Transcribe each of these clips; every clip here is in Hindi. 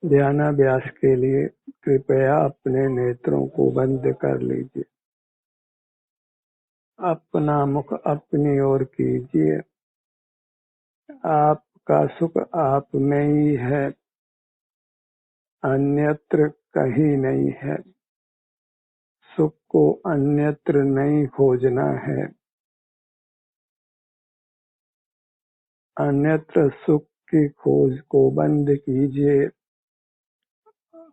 ध्यानाभ्यास के लिए कृपया अपने नेत्रों को बंद कर लीजिए। अपना मुख अपनी ओर कीजिए। आपका सुख आप में ही है, अन्यत्र कहीं नहीं है। सुख को अन्यत्र नहीं खोजना है। अन्यत्र सुख की खोज को बंद कीजिए।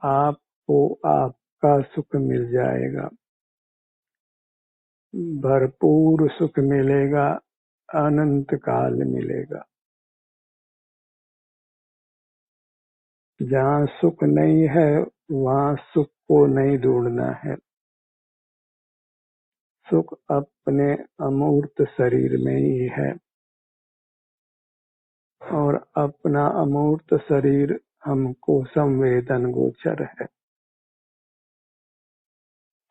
आपको आपका सुख मिल जाएगा, भरपूर सुख मिलेगा, अनंत काल मिलेगा। जहाँ सुख नहीं है वहाँ सुख को नहीं ढूंढना है। सुख अपने अमूर्त शरीर में ही है और अपना अमूर्त शरीर हमको संवेदन गोचर है।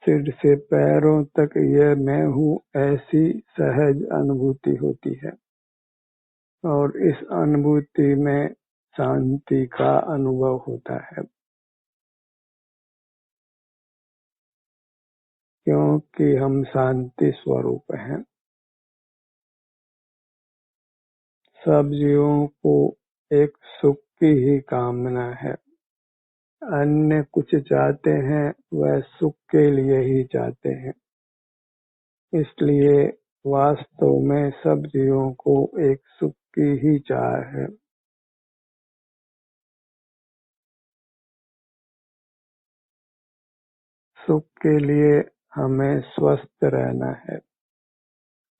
सिर से पैरों तक ये मैं हूँ ऐसी सहज अनुभूति होती है और इस अनुभूति में शांति का अनुभव होता है, क्योंकि हम शांति स्वरूप हैं। सब जीवों को एक सुख की ही कामना है। अन्य कुछ चाहते हैं वह सुख के लिए ही चाहते हैं। इसलिए वास्तव में सब जीवों को एक सुख की ही चाह है। सुख के लिए हमें स्वस्थ रहना है,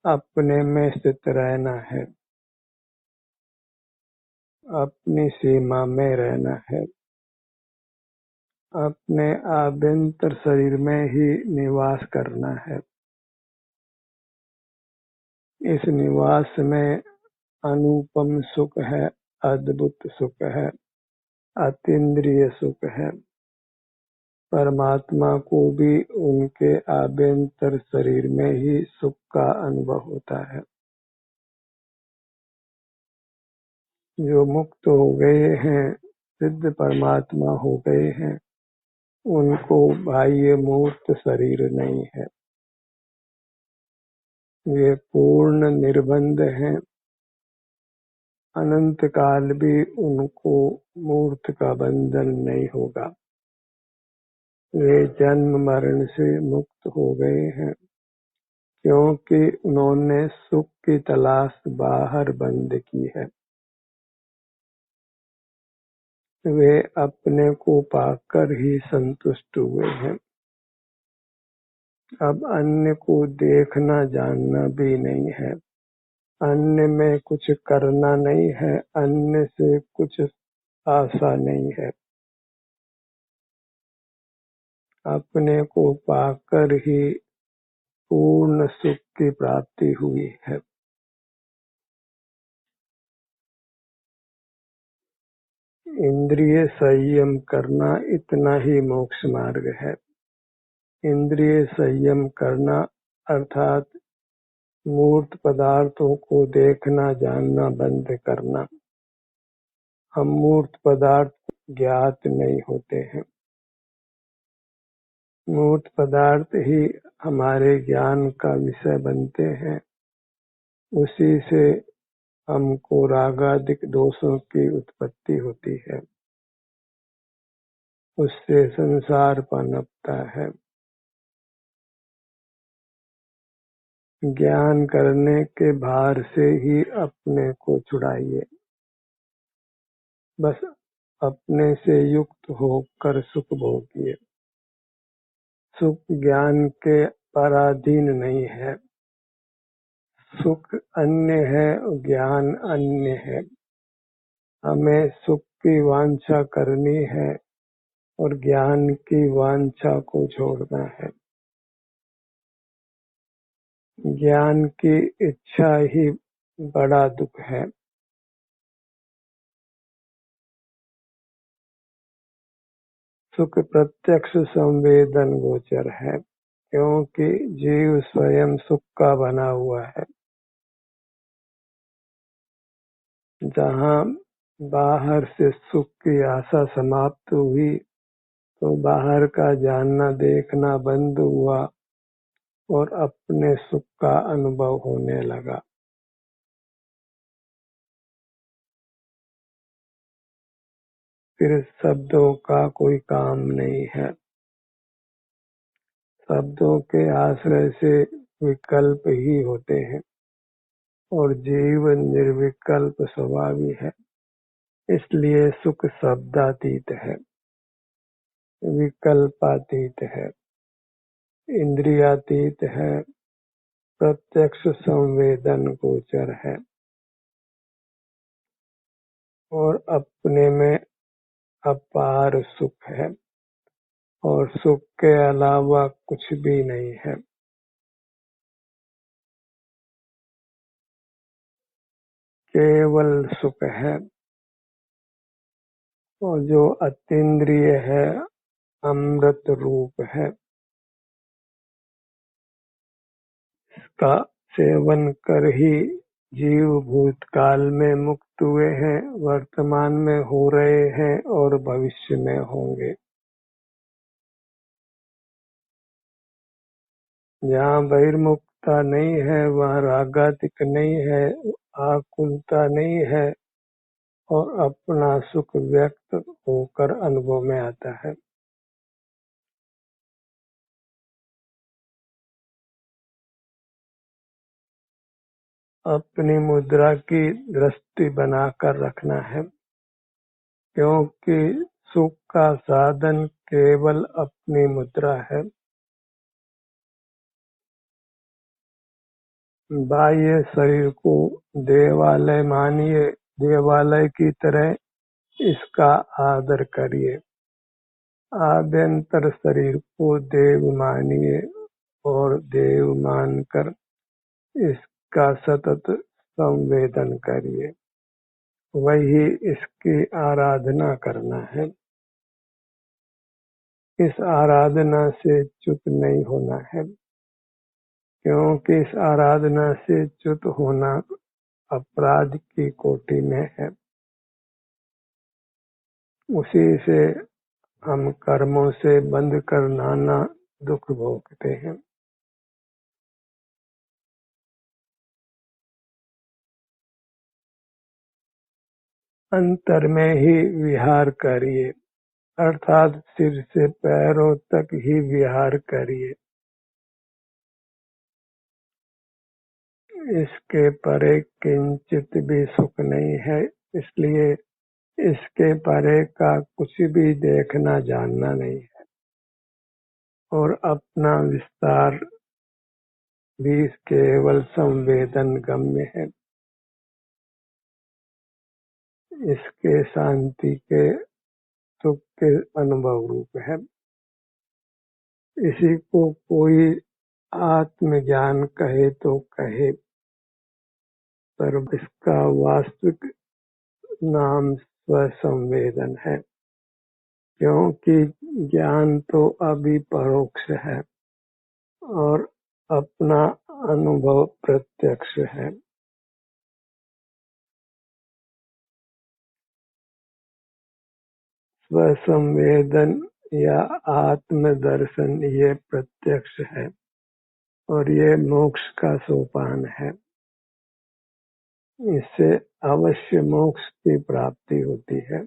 अपने में स्थित रहना है, अपनी सीमा में रहना है, अपने आभ्यंतर शरीर में ही निवास करना है। इस निवास में अनुपम सुख है, अद्भुत सुख है, अतीन्द्रिय सुख है। परमात्मा को भी उनके आभ्यंतर शरीर में ही सुख का अनुभव होता है। जो मुक्त हो गए हैं, सिद्ध परमात्मा हो गए हैं, उनको बाह्य मूर्त शरीर नहीं है। वे पूर्ण निर्बंध हैं। अनंत काल भी उनको मूर्त का बंधन नहीं होगा। वे जन्म मरण से मुक्त हो गए हैं, क्योंकि उन्होंने सुख की तलाश बाहर बंद की है। वे अपने को पाकर ही संतुष्ट हुए हैं। अब अन्य को देखना जानना भी नहीं है, अन्य में कुछ करना नहीं है, अन्य से कुछ आशा नहीं है। अपने को पाकर ही पूर्ण सुख की प्राप्ति हुई है। इंद्रिय संयम करना इतना ही मोक्ष मार्ग है। इंद्रिय संयम करना अर्थात मूर्त पदार्थों को देखना जानना बंद करना। हम मूर्त पदार्थ ज्ञात नहीं होते हैं। मूर्त पदार्थ ही हमारे ज्ञान का विषय बनते हैं। उसी से हमको रागादिक दोषों की उत्पत्ति होती है, उससे संसार पनपता है। ज्ञान करने के भार से ही अपने को छुड़ाइए। बस अपने से युक्त होकर सुख भोगिए। सुख ज्ञान के पराधीन नहीं है। सुख अन्य है, ज्ञान अन्य है। हमें सुख की वांछा करनी है और ज्ञान की वांछा को छोड़ना है। ज्ञान की इच्छा ही बड़ा दुख है। सुख प्रत्यक्ष संवेदन गोचर है, क्योंकि जीव स्वयं सुख का बना हुआ है। जहाँ बाहर से सुख की आशा समाप्त हुई तो बाहर का जानना देखना बंद हुआ और अपने सुख का अनुभव होने लगा। फिर शब्दों का कोई काम नहीं है। शब्दों के आश्रय से विकल्प ही होते हैं और जीवन निर्विकल्प स्वभावी है। इसलिए सुख शब्दातीत है, विकल्पातीत है, इंद्रियातीत है, प्रत्यक्ष संवेदन गोचर है और अपने में अपार सुख है और सुख के अलावा कुछ भी नहीं है। केवल सुख है और जो अतीन्द्रिय है, अमृत रूप है। इसका सेवन कर ही जीव भूतकाल में मुक्त हुए हैं, वर्तमान में हो रहे हैं और भविष्य में होंगे। जहाँ बहिर्मुखता नहीं है, वहाँ रागातिक नहीं है, आकुलता नहीं है और अपना सुख व्यक्त होकर अनुभव में आता है। अपनी मुद्रा की दृष्टि बनाकर रखना है, क्योंकि सुख का साधन केवल अपनी मुद्रा है। बाह्य शरीर को देवालय मानिए, देवालय की तरह इसका आदर करिए। आभ्यंतर शरीर को देव मानिए और देव मानकर इसका सतत संवेदन करिए। वही इसकी आराधना करना है। इस आराधना से च्युत नहीं होना है, क्योंकि इस आराधना से च्युत होना अपराध की कोटि में है। उसी से हम कर्मों से बंध कर नाना दुख भोगते हैं। अंतर में ही विहार करिए, अर्थात सिर से पैरों तक ही विहार करिए। इसके परे किंचित भी सुख नहीं है, इसलिए इसके परे का कुछ भी देखना जानना नहीं है और अपना विस्तार भी केवल संवेदन गम्य है। इसके शांति के सुख के अनुभव रूप है। इसी को कोई आत्मज्ञान कहे तो कहे, पर इसका वास्तविक नाम स्वसंवेदन है, क्योंकि ज्ञान तो अभी परोक्ष है और अपना अनुभव प्रत्यक्ष है। स्वसंवेदन या आत्मदर्शन ये प्रत्यक्ष है और ये मोक्ष का सोपान है। इससे अवश्य मोक्ष की प्राप्ति होती है,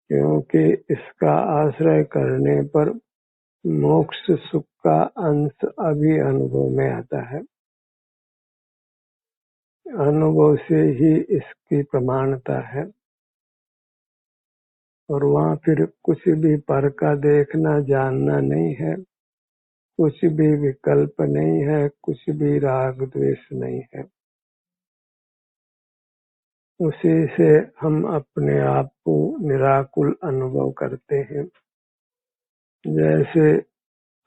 क्योंकि इसका आश्रय करने पर मोक्ष सुख का अंश अभी अनुभव में आता है। अनुभव से ही इसकी प्रमाणता है और वहाँ फिर कुछ भी पर का देखना जानना नहीं है, कुछ भी विकल्प नहीं है, कुछ भी राग द्वेष नहीं है। उसी से हम अपने आप को निराकुल अनुभव करते हैं, जैसे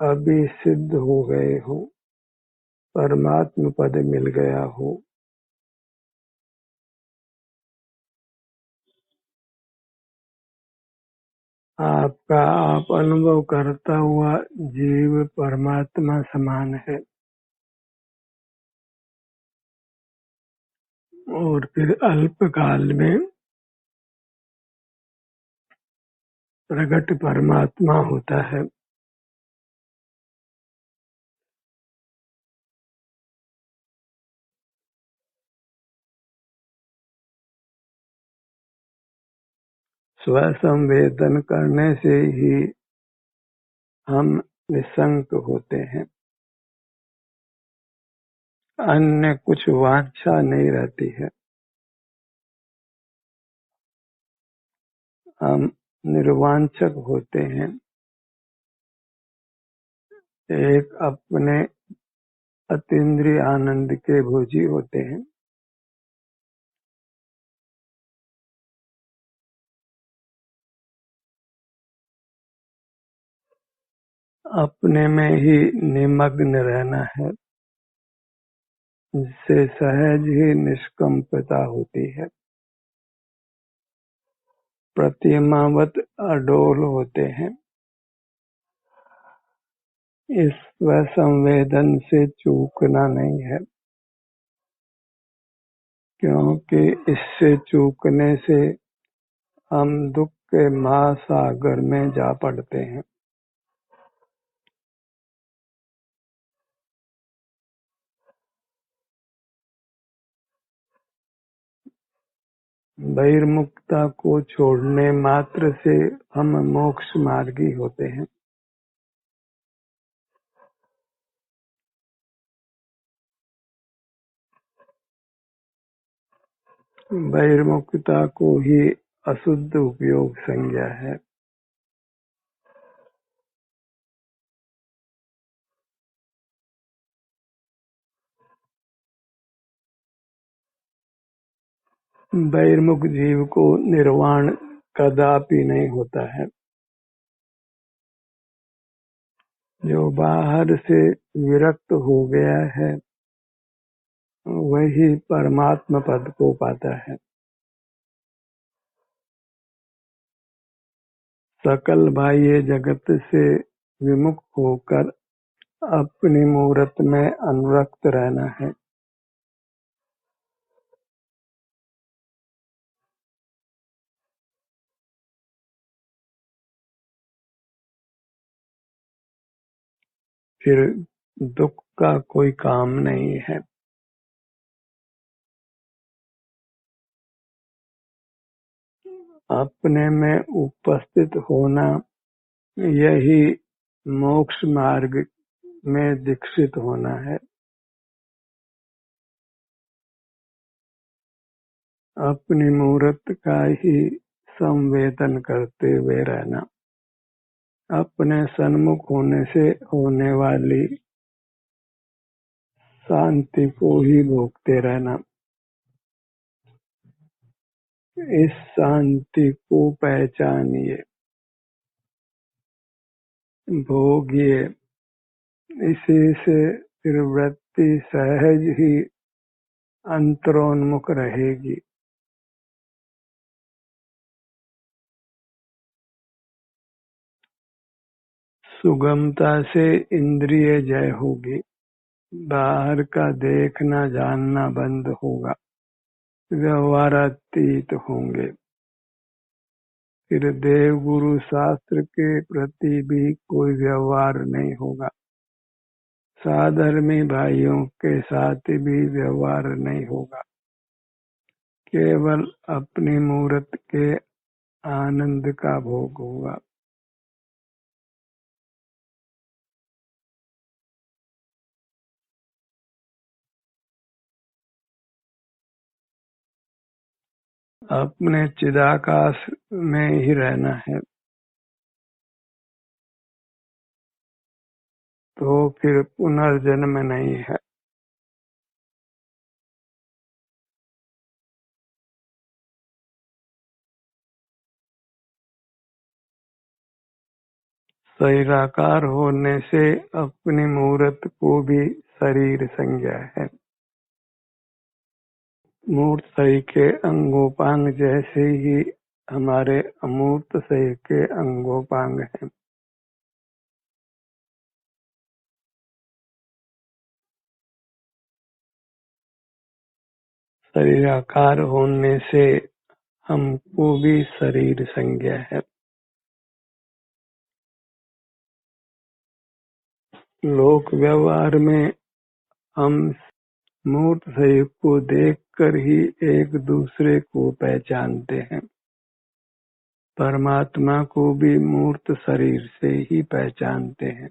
अभी सिद्ध हो गए हो, परमात्म पद मिल गया हो। आपका आप अनुभव करता हुआ जीव परमात्मा समान है। और फिर अल्पकाल में प्रकट परमात्मा होता है। स्वसंवेदन करने से ही हम निसंक होते हैं, अन्य कुछ वांछा नहीं रहती है। हम निर्वांछक होते हैं, एक अपने अतीन्द्रिय आनंद के भोजी होते हैं। अपने में ही निमग्न रहना है, जिससे सहज ही निष्कंपता होती है। प्रतिमावत अडोल होते हैं। इस स्वसंवेदन से चूकना नहीं है, क्योंकि इससे चूकने से हम दुख के महासागर में जा पड़ते हैं। बहिर्मुखता को छोड़ने मात्र से हम मोक्ष मार्गी होते हैं। बहिर्मुखता को ही अशुद्ध उपयोग संज्ञा है। बहिर्मुख जीव को निर्वाण कदापि नहीं होता है। जो बाहर से विरक्त हो गया है, वही परमात्मा पद को पाता है। सकल बाह्य जगत से विमुख होकर अपनी मूरत में अनुरक्त रहना है। फिर दुख का कोई काम नहीं है। अपने में उपस्थित होना, यही मोक्ष मार्ग में दीक्षित होना है। अपनी मूरत का ही संवेदन करते हुए रहना, अपने सन्मुख होने से होने वाली शांति को ही भोगते रहना। इस शांति को पहचानिए, भोगिए। इसी से फिर वृत्ति सहज ही अंतरोन्मुख रहेगी। सुगमता से इंद्रिय जय होगी, बाहर का देखना जानना बंद होगा, व्यवहारातीत होंगे। फिर देव गुरु शास्त्र के प्रति भी कोई व्यवहार नहीं होगा, साधर्मी भाइयों के साथ भी व्यवहार नहीं होगा। केवल अपनी मूरत के आनंद का भोग होगा। अपने चिदाकाश में ही रहना है, तो फिर पुनर्जन्म नहीं है। शरीराकार होने से अपनी मूरत को भी शरीर संज्ञा है। मूर्त शरीर के अंगोपांग जैसे ही हमारे अमूर्त शरीर के अंगोपांग हैं। शरीराकार होने से हमको भी शरीर संज्ञा है। लोक व्यवहार में हम मूर्त शरीर को देखकर ही एक दूसरे को पहचानते हैं। परमात्मा को भी मूर्त शरीर से ही पहचानते हैं।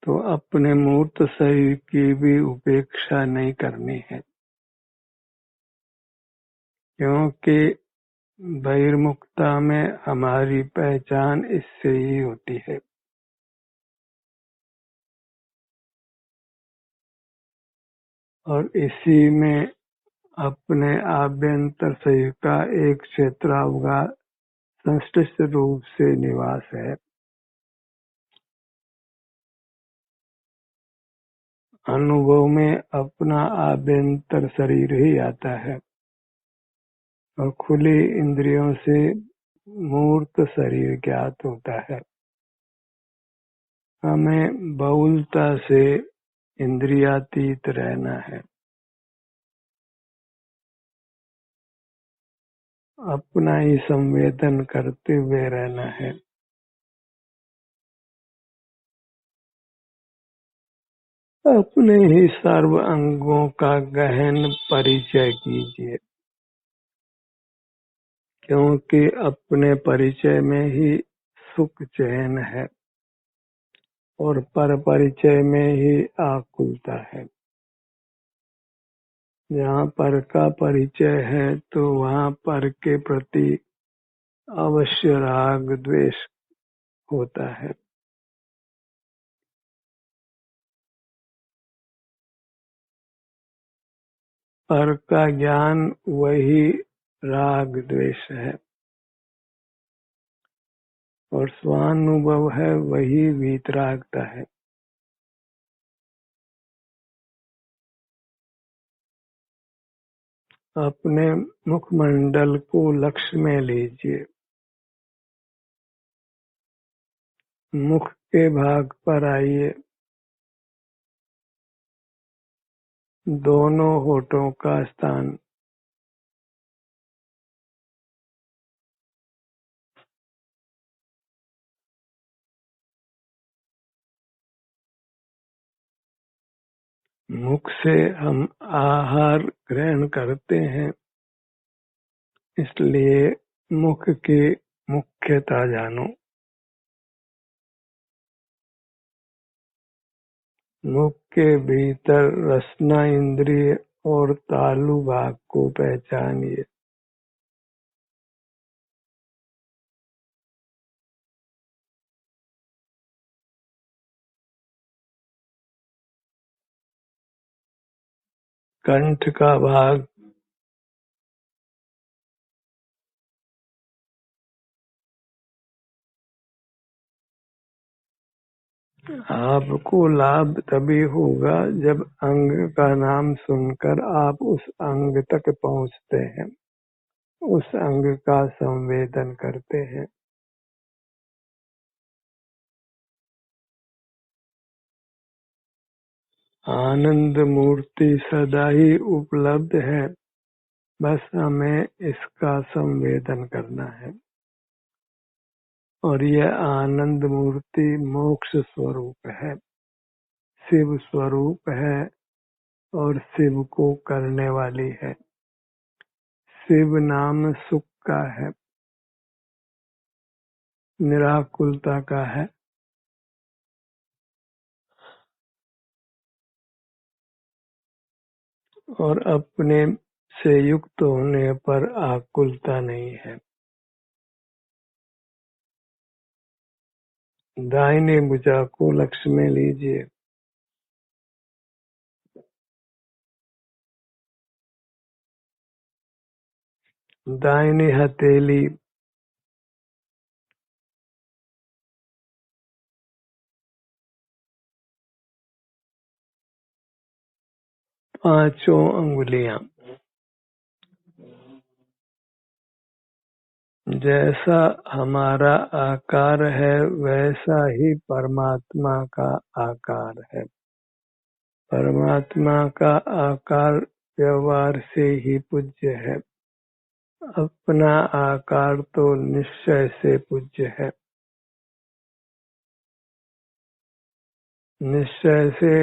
तो अपने मूर्त शरीर की भी उपेक्षा नहीं करनी है, क्योंकि बहिर्मुखता में हमारी पहचान इससे ही होती है। और इसी में अपने आभ्यंतर शरीर का एक क्षेत्रावकाश संश्लिष्ट रूप से निवास है। अनुभव में अपना आभ्यंतर शरीर ही आता है और खुली इंद्रियों से मूर्त शरीर ज्ञात होता है। हमें बहुलता से इंद्रियातीत रहना है। अपना ही संवेदन करते हुए रहना है। अपने ही सर्व अंगों का गहन परिचय कीजिए, क्योंकि अपने परिचय में ही सुख चैन है और पर परिचय में ही आकुलता है। जहाँ पर का परिचय है तो वहाँ पर के प्रति अवश्य राग द्वेष होता है। पर का ज्ञान वही राग द्वेष है और स्वानुभव है वही वीतरागता है। अपने मुखमंडल को लक्ष्य में लीजिए। मुख के भाग पर आइए। दोनों होठों का स्थान मुख से हम आहार ग्रहण करते हैं, इसलिए मुख की मुख्यता जानो। मुख के भीतर रसना इंद्रिय और तालु भाग को पहचानिए। कंठ का भाग आपको लाभ तभी होगा जब अंग का नाम सुनकर आप उस अंग तक पहुंचते हैं, उस अंग का संवेदन करते हैं। आनंद मूर्ति सदा ही उपलब्ध है, बस हमें इसका संवेदन करना है। और यह आनंद मूर्ति मोक्ष स्वरूप है, शिव स्वरूप है और शिव को करने वाली है। शिव नाम सुख का है, निराकुलता का है। और अपने से युक्त होने पर आकुलता नहीं है। दाहिने भुजा को लक्ष्य में लीजिए। दाहिनी हथेली पांचों अंगुलियां। जैसा हमारा आकार है वैसा ही परमात्मा का आकार है। परमात्मा का आकार व्यवहार से ही पूज्य है। अपना आकार तो निश्चय से पूज्य है। निश्चय से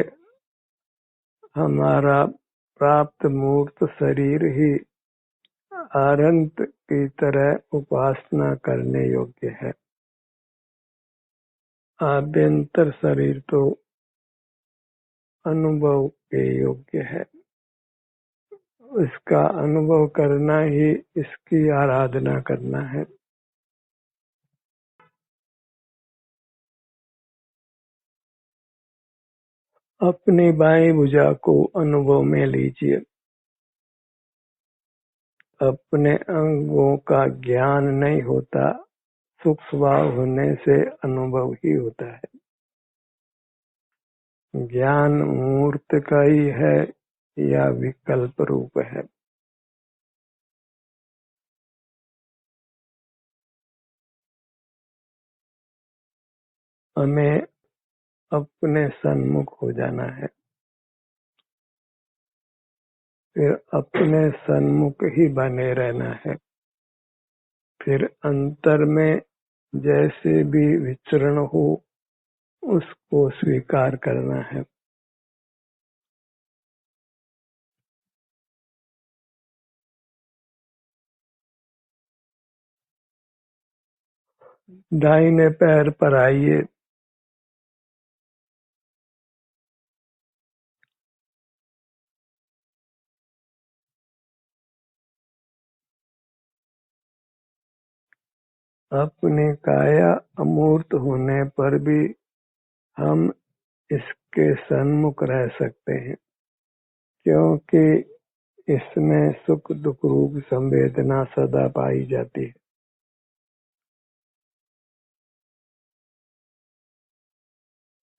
हमारा प्राप्त मूर्त शरीर ही अनंत की तरह उपासना करने योग्य है। आभ्यंतर शरीर तो अनुभव के योग्य है। इसका अनुभव करना ही इसकी आराधना करना है। अपनी बाईं भुजा को अनुभव में लीजिए। अपने अंगों का ज्ञान नहीं होता, सुख स्वभाव होने से अनुभव ही होता है। ज्ञान मूर्त का ही है या विकल्प रूप है। हमें अपने सन्मुख हो जाना है, फिर अपने सन्मुख ही बने रहना है। फिर अंतर में जैसे भी विचरण हो उसको स्वीकार करना है। दाहिने पैर पर आइए। अपनी काया अमूर्त होने पर भी हम इसके सन्मुख रह सकते हैं, क्योंकि इसमें सुख दुख रूप संवेदना सदा पाई जाती है।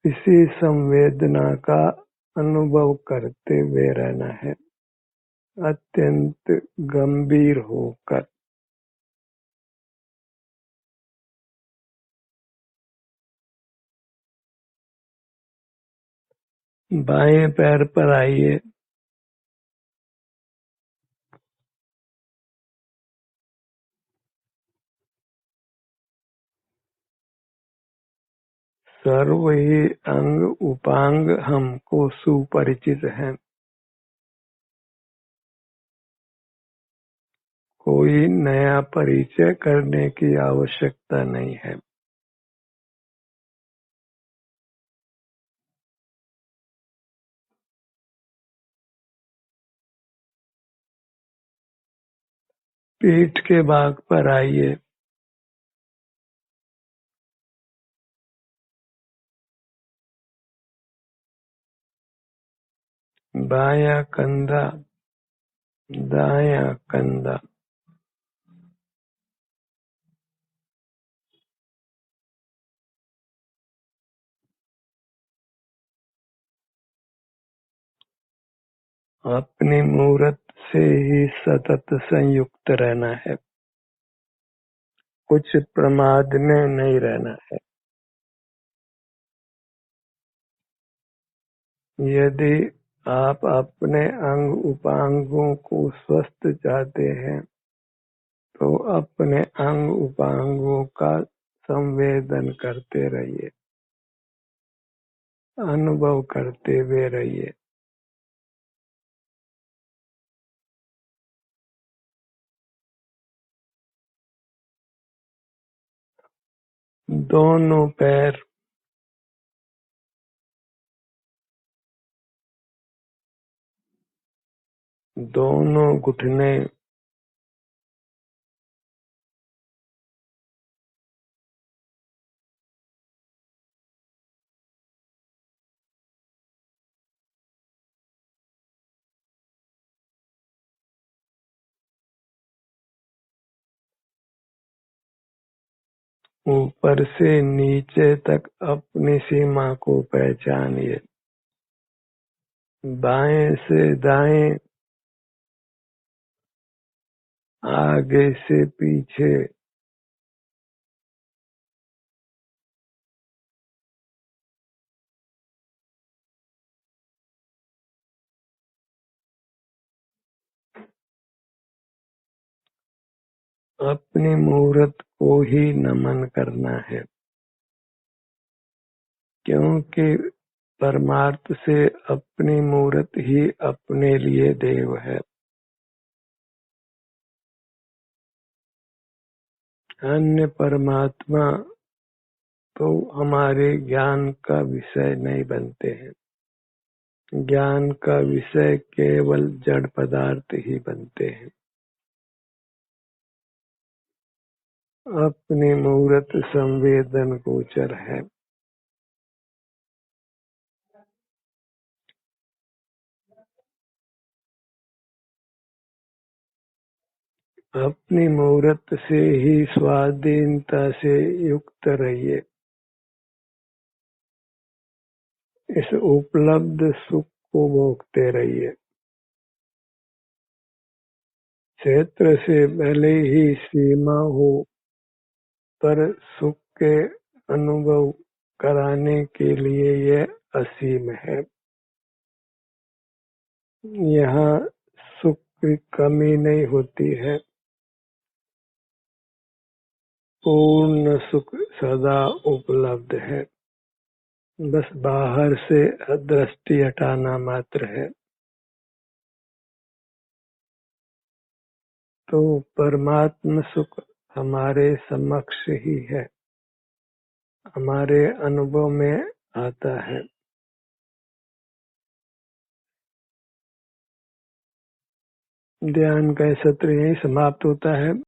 इसी संवेदना का अनुभव करते हुए रहना है, अत्यंत गंभीर होकर। बाएं पैर पर आइए। सर्व ही अंग उपांग हमको सुपरिचित हैं। कोई नया परिचय करने की आवश्यकता नहीं है। पीठ के भाग पर आइए। बायां कंधा, दायां कंधा। अपनी मूरत से ही सतत संयुक्त रहना है, कुछ प्रमाद में नहीं रहना है। यदि आप अपने अंग उपांगों को स्वस्थ चाहते हैं तो अपने अंग उपांगों का संवेदन करते रहिए, अनुभव करते हुए रहिए। दोनों पैर, दोनों घुटने, ऊपर से नीचे तक अपनी सीमा को पहचानिए। बाएं से दाएं, आगे से पीछे, अपने मुहूर्त को ही नमन करना है, क्योंकि परमार्थ से अपनी मूर्त ही अपने लिए देव है। अन्य परमात्मा तो हमारे ज्ञान का विषय नहीं बनते हैं। ज्ञान का विषय केवल जड़ पदार्थ ही बनते हैं। अपनी मूर्त संवेदन गोचर है। अपनी मूर्त से ही स्वाधीनता से युक्त रहिए। इस उपलब्ध सुख को भोगते रहिए। क्षेत्र से भले ही सीमा हो, पर सुख के अनुभव कराने के लिए यह असीम है। यहाँ सुख की कमी नहीं होती है। पूर्ण सुख सदा उपलब्ध है। बस बाहर से दृष्टि हटाना मात्र है। तो परमात्म सुख हमारे समक्ष ही है, हमारे अनुभव में आता है। ध्यान का सत्र यही समाप्त होता है।